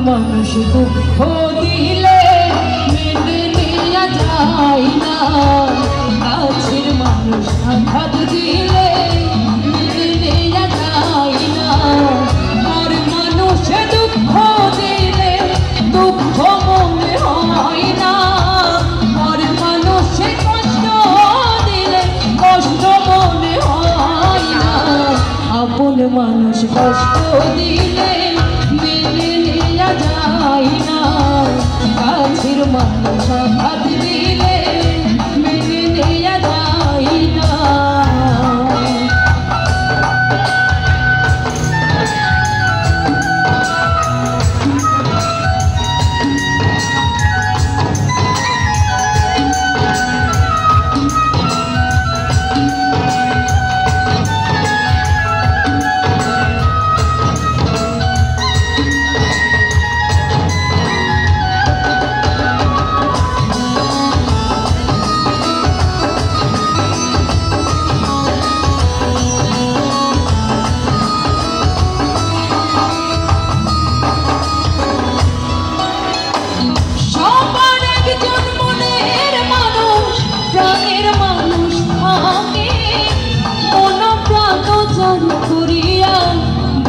মানুষ দুঃখ দিলে মেনে নেওয়া যায় না, কাছের মানুষ আঘাত দিলে মেনে নেওয়া যায় না। আর মানুষ দুঃখ দিলে দুঃখ মনে হয় না, আর মানুষ কষ্ট দিলে কষ্ট মনে হয় না। আপন মানুষ কষ্ট দিলে মেনে নেওয়া যায় না, কাছের মানুষ আঘাত দিলে মেনে নেওয়া যায় না।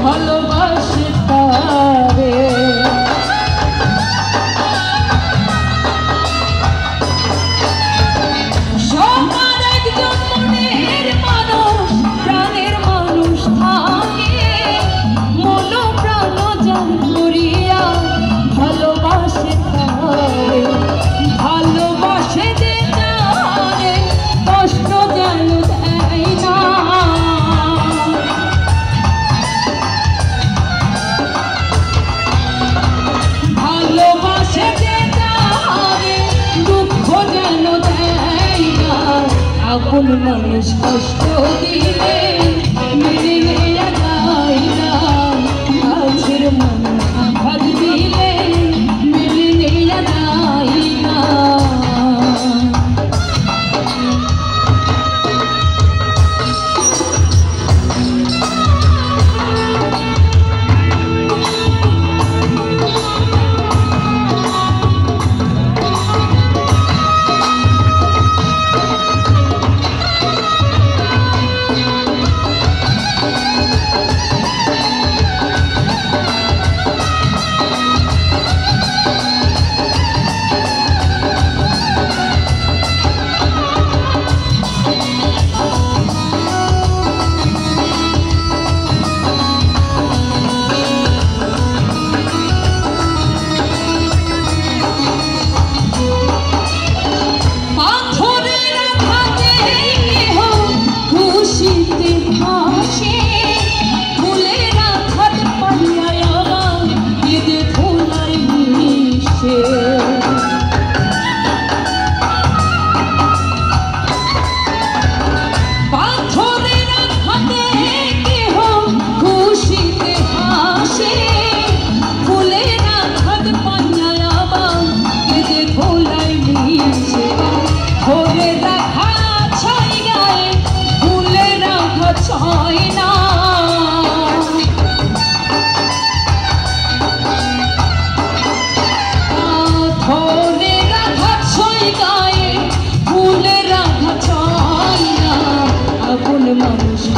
ভালোবাসে তারে সবার একজন মনের মানুষ, প্রাণের মানুষ থাকে, মন প্রাণ জান করিয়া ভালোবাসে তারে। ভালোবাসে যে জানে কষ্ট যেন দেয় না, আপন মানুষ কষ্ট দিলে মেনে নেওয়া যায় না, কাছের মানুষ আঘাত দিলে মেনে নেওয়া যায় না।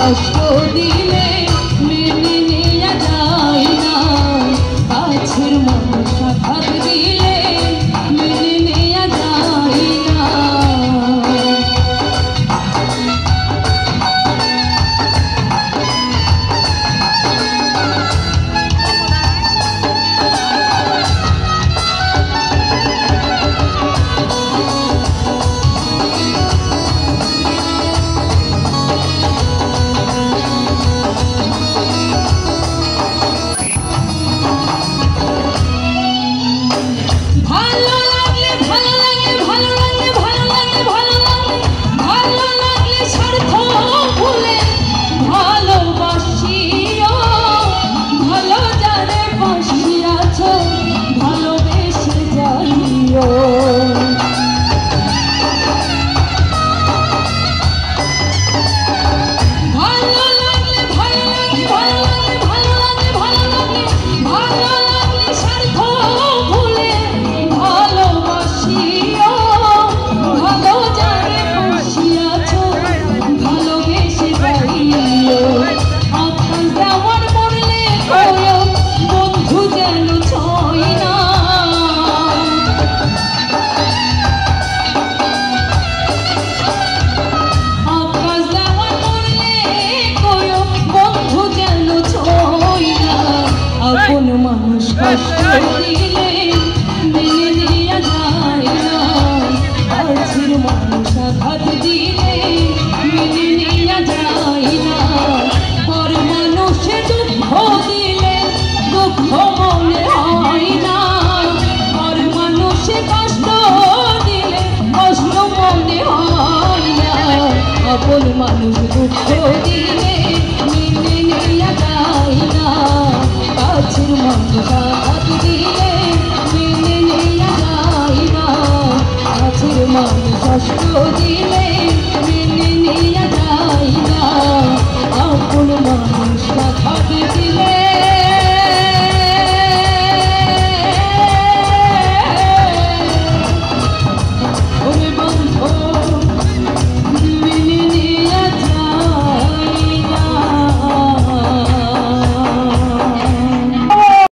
কষ্ট দিলে মেনে নেওয়া যায় না, কাছের মানুষ আঘাত দিলে মেনে নেওয়া যায় না। আপন মানুষ দুঃখ দিলে